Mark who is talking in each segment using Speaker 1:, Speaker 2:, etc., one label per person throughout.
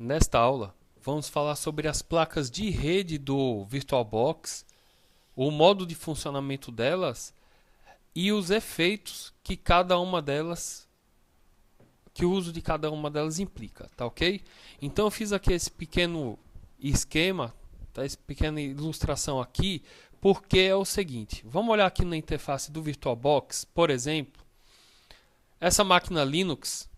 Speaker 1: Nesta aula, vamos falar sobre as placas de rede do VirtualBox, o modo de funcionamento delas e os efeitos que o uso de cada uma delas implica, tá ok? Então eu fiz aqui esse pequeno esquema, tá? Essa pequena ilustração aqui, porque é o seguinte, vamos olhar aqui na interface do VirtualBox, por exemplo, essa máquina Linux.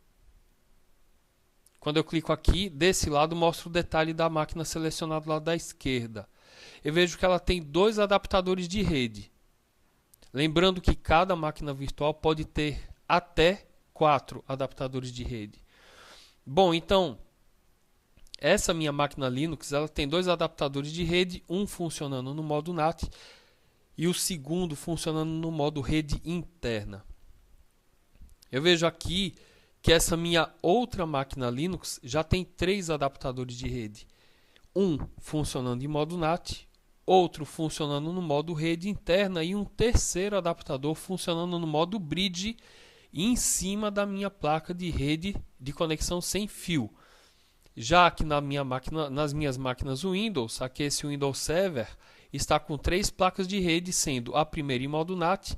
Speaker 1: Quando eu clico aqui, desse lado mostra o detalhe da máquina selecionado do lado da esquerda. Eu vejo que ela tem dois adaptadores de rede. Lembrando que cada máquina virtual pode ter até 4 adaptadores de rede. Bom, então, essa minha máquina Linux ela tem dois adaptadores de rede, um funcionando no modo NAT e o segundo funcionando no modo rede interna. Eu vejo aqui que essa minha outra máquina Linux já tem 3 adaptadores de rede. Um funcionando em modo NAT, outro funcionando no modo rede interna e um terceiro adaptador funcionando no modo bridge em cima da minha placa de rede de conexão sem fio. Já que nas minhas máquinas Windows, aqui esse Windows Server está com 3 placas de rede, sendo a primeira em modo NAT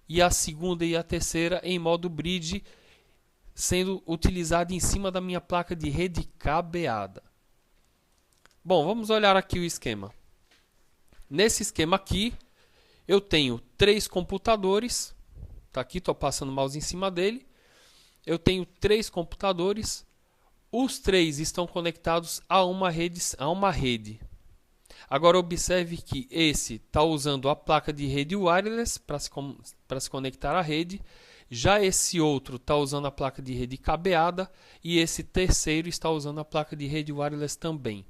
Speaker 1: e a segunda e a terceira em modo bridge, sendo utilizada em cima da minha placa de rede cabeada. Bom, vamos olhar aqui o esquema. Nesse esquema aqui, eu tenho 3 computadores. Tá aqui, estou passando o mouse em cima dele. Eu tenho 3 computadores. Os 3 estão conectados a uma rede. Agora observe que esse está usando a placa de rede wireless para se conectar à rede. Já esse outro está usando a placa de rede cabeada e esse terceiro está usando a placa de rede wireless também.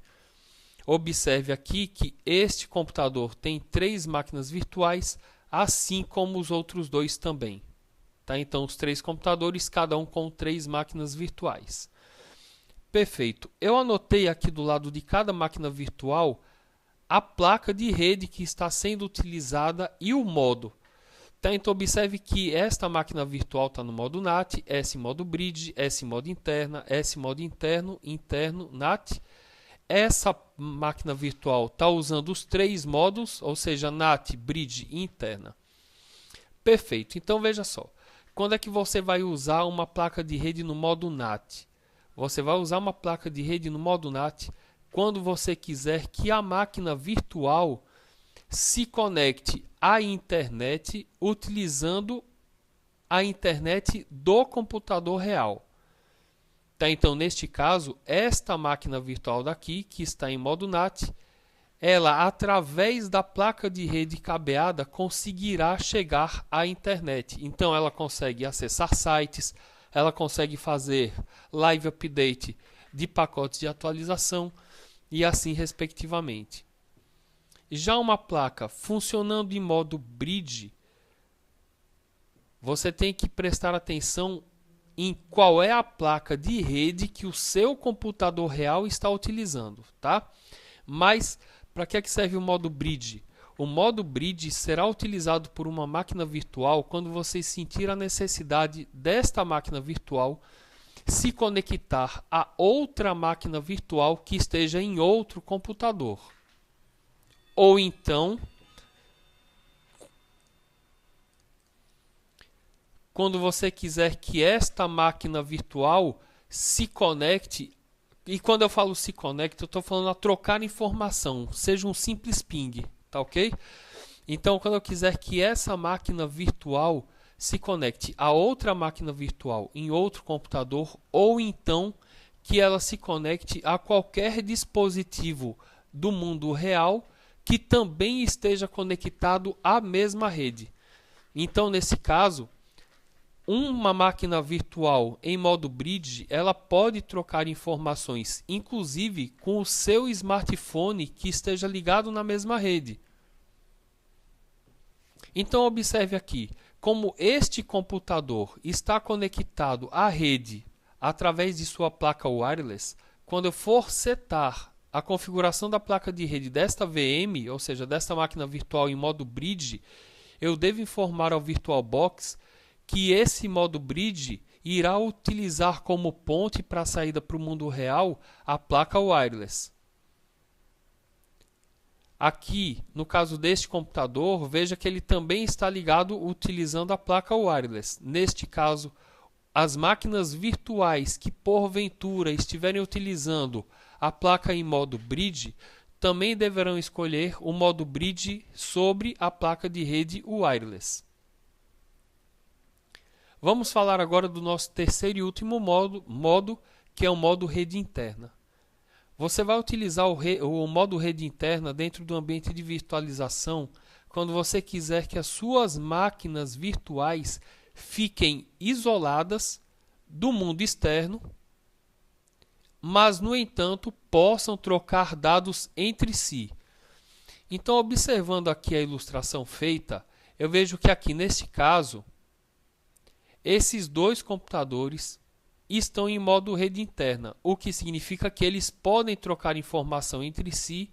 Speaker 1: Observe aqui que este computador tem 3 máquinas virtuais, assim como os outros 2 também. Tá? Então, os 3 computadores, cada um com 3 máquinas virtuais. Perfeito. Eu anotei aqui do lado de cada máquina virtual a placa de rede que está sendo utilizada e o modo. Tá, então observe que esta máquina virtual está no modo NAT, essa em modo bridge, essa em modo interna, essa em modo interno, NAT. Essa máquina virtual está usando os 3 modos, ou seja, NAT, bridge e interna. Perfeito, então veja só. Quando é que você vai usar uma placa de rede no modo NAT? Você vai usar uma placa de rede no modo NAT quando você quiser que a máquina virtual se conecte à internet utilizando a internet do computador real. Tá, então, neste caso, esta máquina virtual daqui, que está em modo NAT, ela, através da placa de rede cabeada, conseguirá chegar à internet. Então, ela consegue acessar sites, ela consegue fazer live update de pacotes de atualização e assim respectivamente. Já uma placa funcionando em modo bridge, você tem que prestar atenção em qual é a placa de rede que o seu computador real está utilizando, tá? Mas para que serve o modo bridge? O modo bridge será utilizado por uma máquina virtual quando você sentir a necessidade desta máquina virtual se conectar a outra máquina virtual que esteja em outro computador. Ou então, quando você quiser que esta máquina virtual se conecte, e quando eu falo se conecte, eu estou falando a trocar informação, seja um simples ping, tá ok? Então, quando eu quiser que essa máquina virtual se conecte a outra máquina virtual em outro computador, ou então que ela se conecte a qualquer dispositivo do mundo real que também esteja conectado à mesma rede. Então, nesse caso, uma máquina virtual em modo bridge, ela pode trocar informações, inclusive com o seu smartphone que esteja ligado na mesma rede. Então, observe aqui, como este computador está conectado à rede através de sua placa wireless, quando eu for setar a configuração da placa de rede desta VM, ou seja, desta máquina virtual em modo bridge, eu devo informar ao VirtualBox que esse modo bridge irá utilizar como ponte para a saída para o mundo real a placa wireless. Aqui, no caso deste computador, veja que ele também está ligado utilizando a placa wireless. Neste caso, as máquinas virtuais que porventura estiverem utilizando a placa em modo bridge também deverão escolher o modo bridge sobre a placa de rede wireless. Vamos falar agora do nosso terceiro e último modo, que é o modo rede interna. Você vai utilizar o modo rede interna dentro do ambiente de virtualização quando você quiser que as suas máquinas virtuais fiquem isoladas do mundo externo, mas, no entanto, possam trocar dados entre si. Então, observando aqui a ilustração feita, eu vejo que aqui, neste caso, esses dois computadores estão em modo rede interna, o que significa que eles podem trocar informação entre si,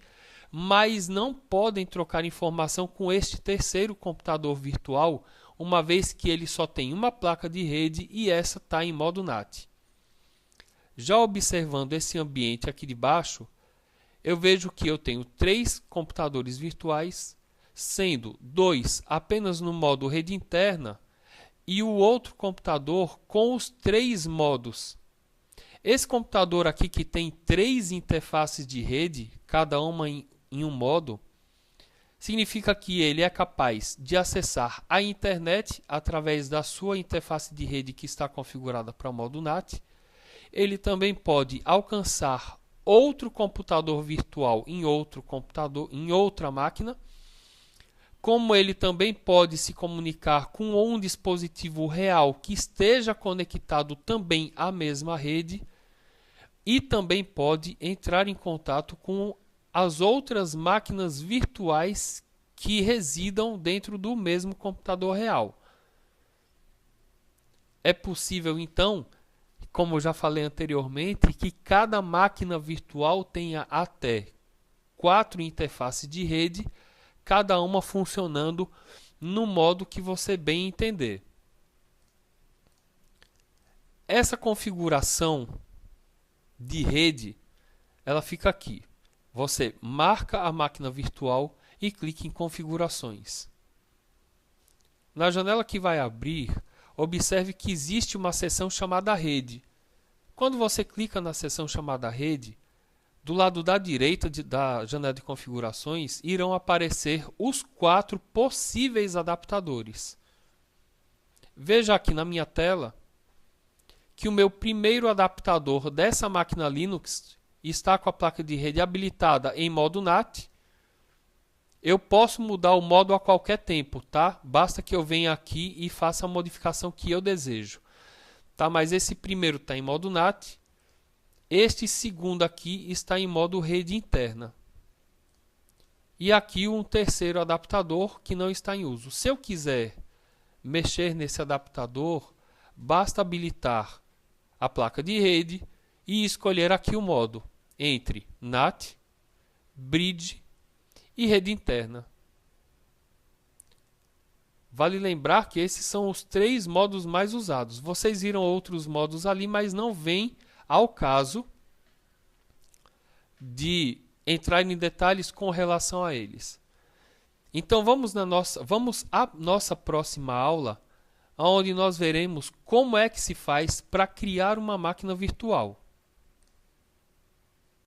Speaker 1: mas não podem trocar informação com este terceiro computador virtual, uma vez que ele só tem uma placa de rede e essa está em modo NAT. Já observando esse ambiente aqui de baixo, eu vejo que eu tenho 3 computadores virtuais, sendo 2 apenas no modo rede interna e o outro computador com os 3 modos. Esse computador aqui que tem 3 interfaces de rede, cada uma em um modo, significa que ele é capaz de acessar a internet através da sua interface de rede que está configurada para o modo NAT. Ele também pode alcançar outro computador virtual em outro computador, em outra máquina, como ele também pode se comunicar com um dispositivo real que esteja conectado também à mesma rede e também pode entrar em contato com as outras máquinas virtuais que residam dentro do mesmo computador real. É possível, então, como eu já falei anteriormente, que cada máquina virtual tenha até 4 interfaces de rede, cada uma funcionando no modo que você bem entender. Essa configuração de rede, ela fica aqui. Você marca a máquina virtual e clica em configurações. Na janela que vai abrir, observe que existe uma seção chamada rede. Quando você clica na seção chamada rede, do lado da direita da janela de configurações irão aparecer os 4 possíveis adaptadores. Veja aqui na minha tela que o meu primeiro adaptador dessa máquina Linux está com a placa de rede habilitada em modo NAT. Eu posso mudar o modo a qualquer tempo, tá? Basta que eu venha aqui e faça a modificação que eu desejo. Tá? Mas esse primeiro está em modo NAT. Este segundo aqui está em modo rede interna. E aqui um terceiro adaptador que não está em uso. Se eu quiser mexer nesse adaptador, basta habilitar a placa de rede e escolher aqui o modo entre NAT, Bridge e rede interna. Vale lembrar que esses são os 3 modos mais usados. Vocês viram outros modos ali, mas não vem ao caso de entrar em detalhes com relação a eles. Então vamos à nossa próxima aula, onde nós veremos como é que se faz para criar uma máquina virtual.